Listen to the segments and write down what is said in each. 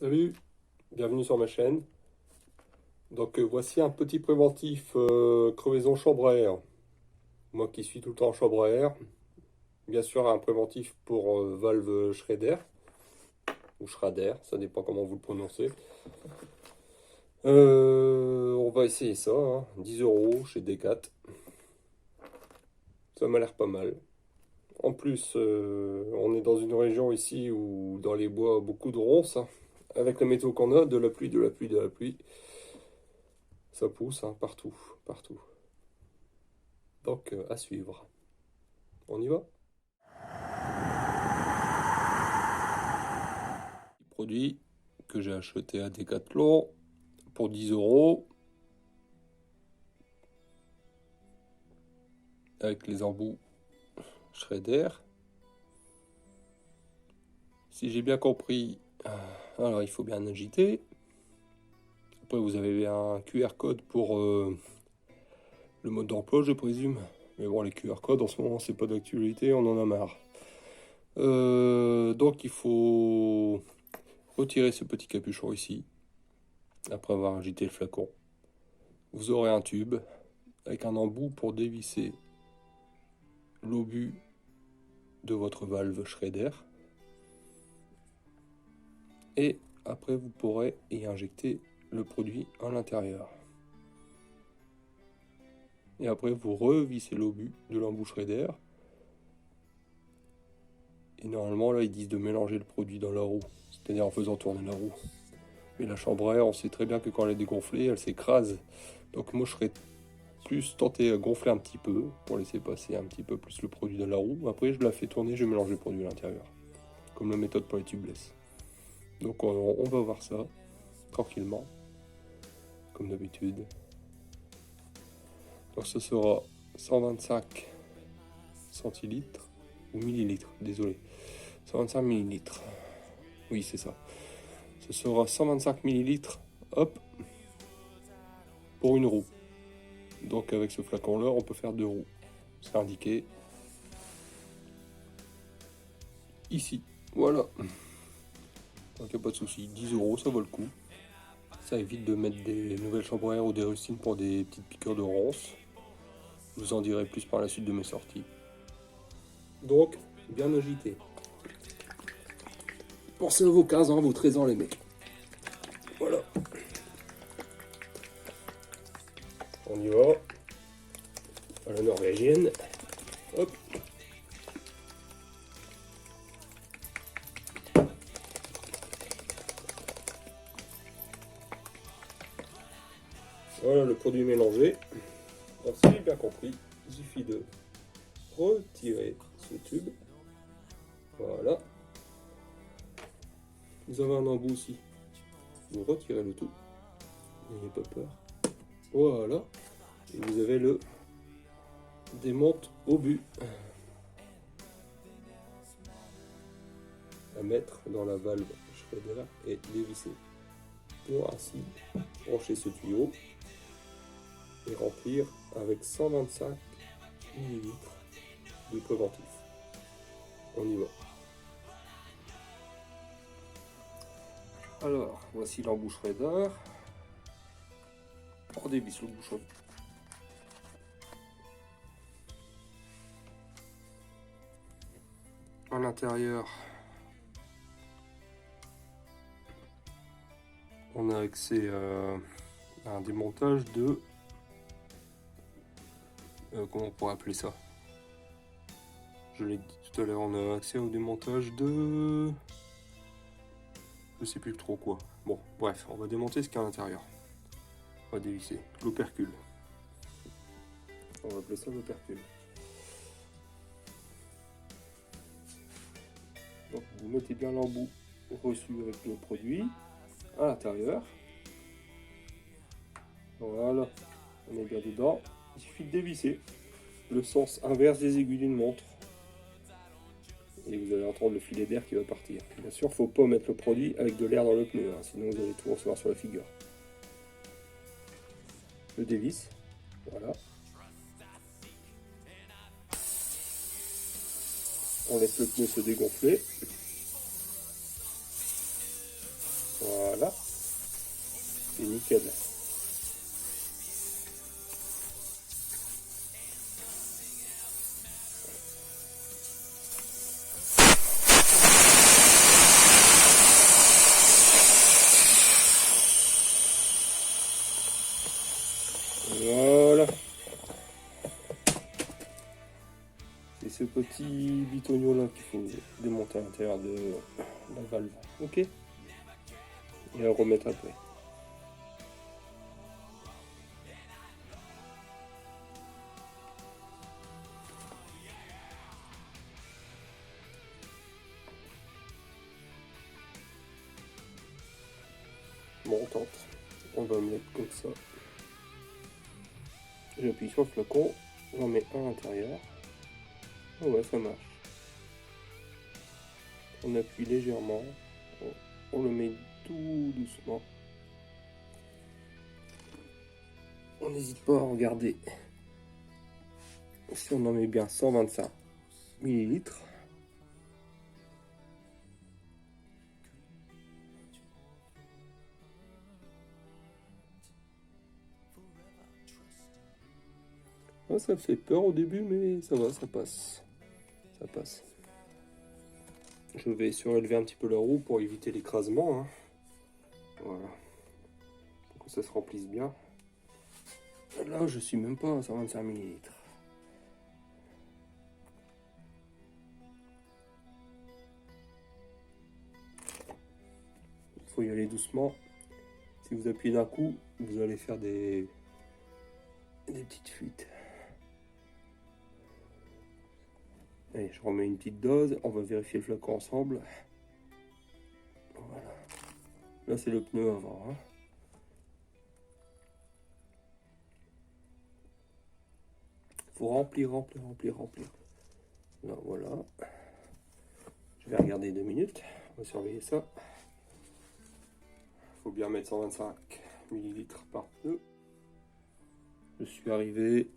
Salut, bienvenue sur ma chaîne. Donc voici un petit préventif crevaison chambre à air. Moi qui suis tout le temps en chambre à air, bien sûr un préventif pour valve Schrader ou Schrader, ça dépend comment vous le prononcez. On va essayer ça, hein. 10 € chez Decat. Ça m'a l'air pas mal. En plus, on est dans une région ici où dans les bois beaucoup de ronces, hein. Avec la météo qu'on a, de la pluie, de la pluie, de la pluie. Ça pousse, hein, partout, partout. Donc à suivre. On y va? Produit que j'ai acheté à Decathlon pour 10 € avec les embouts Schrader. Si j'ai bien compris, alors il faut bien agiter. Après vous avez un QR code pour le mode d'emploi, je présume. Mais bon, les QR codes en ce moment c'est pas d'actualité, on en a marre. Donc il faut retirer ce petit capuchon ici après avoir agité le flacon. Vous aurez un tube avec un embout pour dévisser l'obus de votre valve Schrader. Et après, vous pourrez y injecter le produit à l'intérieur. Et après, vous revissez l'obus de l'embout Schrader. Et normalement, là, ils disent de mélanger le produit dans la roue, c'est-à-dire en faisant tourner la roue. Mais la chambre à air, on sait très bien que quand elle est dégonflée, elle s'écrase. Donc moi, je serais plus tenté à gonfler un petit peu pour laisser passer un petit peu plus le produit dans la roue. Après, je la fais tourner, je mélange le produit à l'intérieur, comme la méthode pour les tubeless. Donc on va voir ça tranquillement, comme d'habitude. Donc ce sera 125 centilitres ou millilitres, désolé. 125 millilitres. Oui, c'est ça. Ce sera 125 millilitres, hop, pour une roue. Donc avec ce flacon-là, on peut faire 2 roues. C'est indiqué ici. Voilà. Donc il n'y a pas de souci. 10 €, ça vaut le coup. Ça évite de mettre des nouvelles chambres à air ou des rustines pour des petites piqûres de ronces. Je vous en dirai plus par la suite de mes sorties. Donc, bien agité. Pensez à vos 15 ans, vos 13 ans, les mecs. Voilà. On y va. À la norvégienne. Hop. Voilà le produit mélangé. Alors, si j'ai bien compris, il suffit de retirer ce tube. Voilà. Vous avez un embout aussi. Vous retirez le tout. N'ayez pas peur. Voilà. Et vous avez le démonte obus à mettre dans la valve Schrader et dévisser pour ainsi brancher ce tuyau et remplir avec 125 ml de préventif. On y va. Alors, voici l'embout Schrader. On dévisse le bouchon. À l'intérieur, on a accès à un démontage de... comment on pourrait appeler ça? Je l'ai dit tout à l'heure, on a accès au démontage de... je sais plus trop quoi. Bon, bref, on va démonter ce qu'il y a à l'intérieur. On va dévisser l'opercule. On va appeler ça l'opercule. Donc vous mettez bien l'embout reçu avec le produit à l'intérieur. Voilà, on est bien dedans. Il suffit de dévisser le sens inverse des aiguilles d'une montre. Et vous allez entendre le filet d'air qui va partir. Bien sûr, il ne faut pas mettre le produit avec de l'air dans le pneu, hein, sinon vous allez tout recevoir sur la figure. Je dévisse, voilà. On laisse le pneu se dégonfler. Voilà, c'est nickel. Voilà. C'est ce petit bitonio là qu'il faut démonter à l'intérieur de la valve. Ok. Et la remettre après. Bon, on tente. On va mettre comme ça. J'appuie sur le flacon. J'en mets un à l'intérieur. Ah ouais, ça marche. On appuie légèrement. On le met tout doucement. On n'hésite pas à regarder si on en met bien 125 millilitres. Ah, ça fait peur au début, mais ça va, ça passe. Ça passe. Je vais surélever un petit peu la roue pour éviter l'écrasement. Hein. Voilà. Pour que ça se remplisse bien. Là, je suis même pas à 125 millilitres. Il faut y aller doucement. Si vous appuyez d'un coup, vous allez faire des petites fuites. Allez, je remets une petite dose. On va vérifier le flacon ensemble. Voilà. Là, c'est le pneu avant. Hein. Faut remplir. Là, voilà. Je vais regarder 2 minutes. On va surveiller ça. Faut bien mettre 125 millilitres par pneu. Je suis arrivé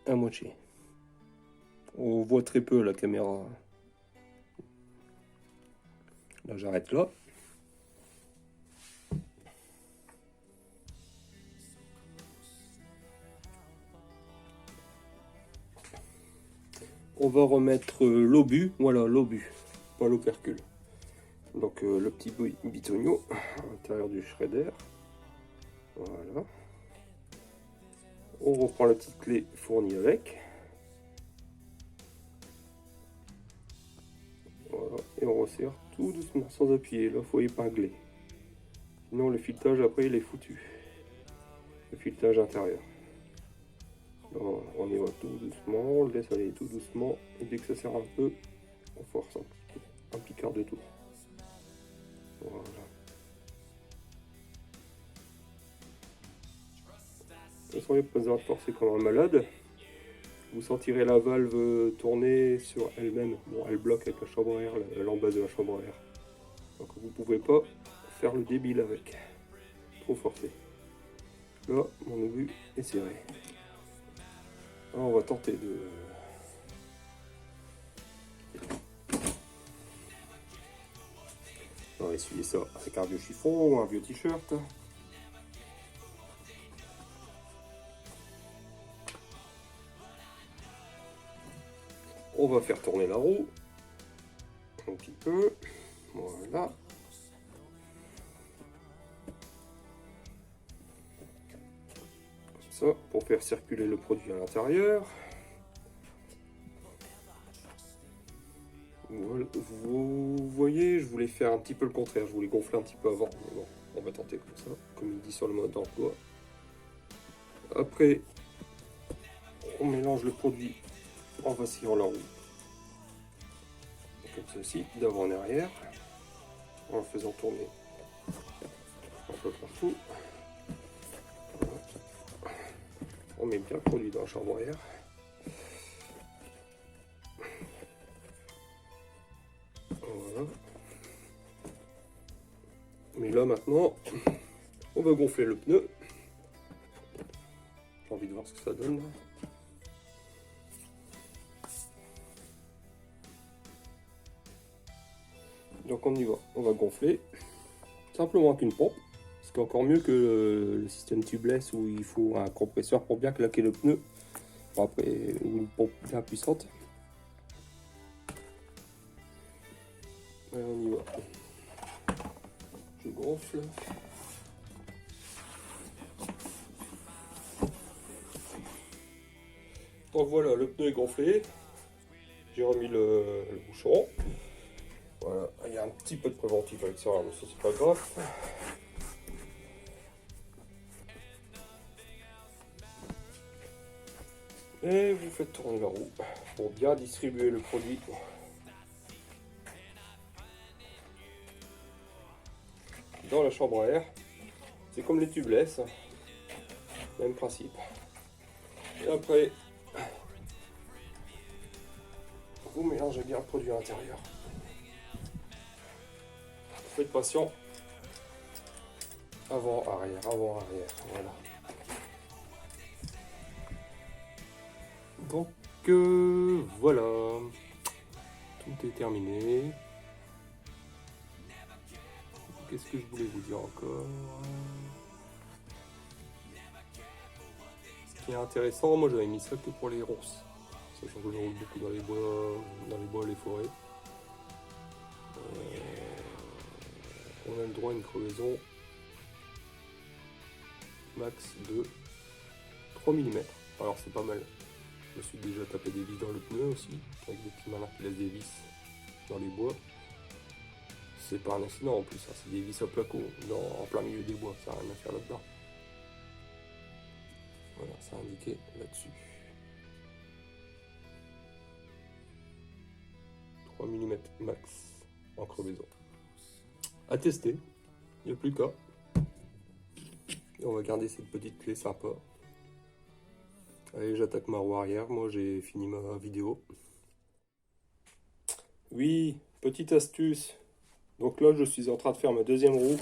à moitié. On voit très peu la caméra. Là, j'arrête là. On va remettre l'obus, voilà l'obus, pas l'opercule. Donc le petit bitonio à l'intérieur du shredder. Voilà. On reprend la petite clé fournie avec. Voilà. Et on resserre tout doucement, sans appuyer. Là, il faut épingler. Sinon, le filetage, après, il est foutu. Le filetage intérieur. Là, on y va tout doucement, on le laisse aller tout doucement. Et dès que ça serre un peu, on force un petit quart de tour. Voilà. De toute façon, il n'y a pas besoin de forcer comme un malade. Vous sentirez la valve tourner sur elle-même. Bon, elle bloque avec la chambre à air, l'embase de la chambre à air. Donc vous ne pouvez pas faire le débile avec. Trop forcé. Là, mon obus est serré. Alors, on va tenter de... On va essuyer ça avec un vieux chiffon ou un vieux t-shirt. On va faire tourner la roue un petit peu. Voilà. Comme ça, pour faire circuler le produit à l'intérieur. Voilà. Vous voyez, je voulais faire un petit peu le contraire. Je voulais gonfler un petit peu avant. Mais bon, on va tenter comme ça, comme il dit sur le mode d'emploi. Après, on mélange le produit en vacillant la roue. Comme ceci, d'avant en arrière, en le faisant tourner un peu partout. Voilà. On met bien le produit dans la chambre à air. Voilà. Mais là maintenant, on va gonfler le pneu. J'ai envie de voir ce que ça donne. Donc Donc on y va, on va gonfler simplement avec une pompe. C'est encore mieux que le système tubeless où il faut un compresseur pour bien claquer le pneu. Bon, après, ou une pompe bien puissante. Allez, on y va. Je gonfle. Donc voilà, le pneu est gonflé. J'ai remis le bouchon. Voilà, il y a un petit peu de préventif à l'extérieur, mais ça c'est pas grave. Et vous faites tourner la roue pour bien distribuer le produit. Dans la chambre à air, c'est comme les tubeless, même principe. Et après, vous mélangez bien le produit à l'intérieur. Faites patient. Avant, arrière, voilà. Donc voilà, tout est terminé. Qu'est-ce que je voulais vous dire encore? Ce qui est intéressant, moi j'avais mis ça que pour les ronces, sachant que je roule beaucoup dans les bois, les forêts. On a le droit à une crevaison max de 3 mm. Alors c'est pas mal. Je me suis déjà tapé des vis dans le pneu aussi, avec des petits malins qui laissent des vis dans les bois. C'est pas un accident en plus, hein, c'est des vis à placo en plein milieu des bois, ça n'a rien à faire là-dedans. Voilà, c'est indiqué là-dessus. 3 mm max en crevaison. À tester, il n'y a plus qu'à. Et on va garder cette petite clé sympa. Allez, j'attaque ma roue arrière, moi j'ai fini ma vidéo. Oui, petite astuce. Donc là, je suis en train de faire ma deuxième roue,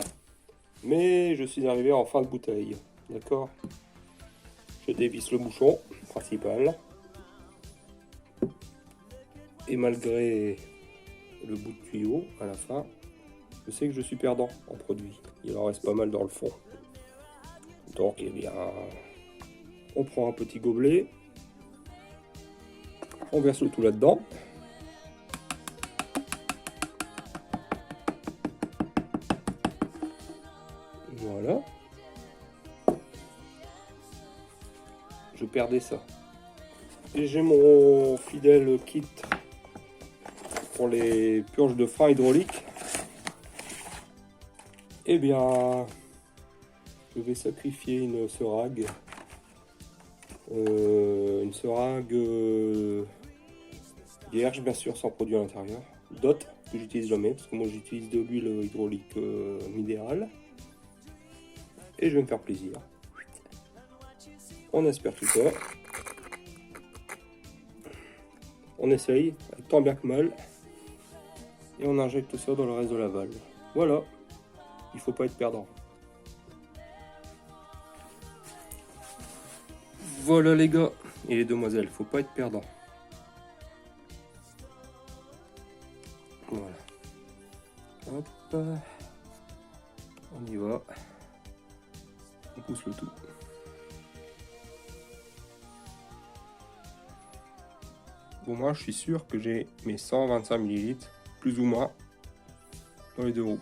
mais je suis arrivé en fin de bouteille. D'accord? Je dévisse le bouchon principal. Et malgré le bout de tuyau à la fin, je sais que je suis perdant en produit. Il en reste pas mal dans le fond. Donc, eh bien, on prend un petit gobelet, on verse le tout là-dedans. Voilà. Je perdais ça. Et j'ai mon fidèle kit pour les purges de frein hydraulique. Eh bien, je vais sacrifier une seringue. Une seringue vierge, bien sûr, sans produit à l'intérieur. D'autres que j'utilise jamais, parce que moi j'utilise de l'huile hydraulique minérale. Et je vais me faire plaisir. On asperge tout ça. On essaye, tant bien que mal. Et on injecte ça dans le reste de la valve. Voilà. Il faut pas être perdant. Voilà les gars et les demoiselles, faut pas être perdant. Voilà. Hop. On y va. On pousse le tout. Bon, moi je suis sûr que j'ai mes 125 ml, plus ou moins, dans les deux roues.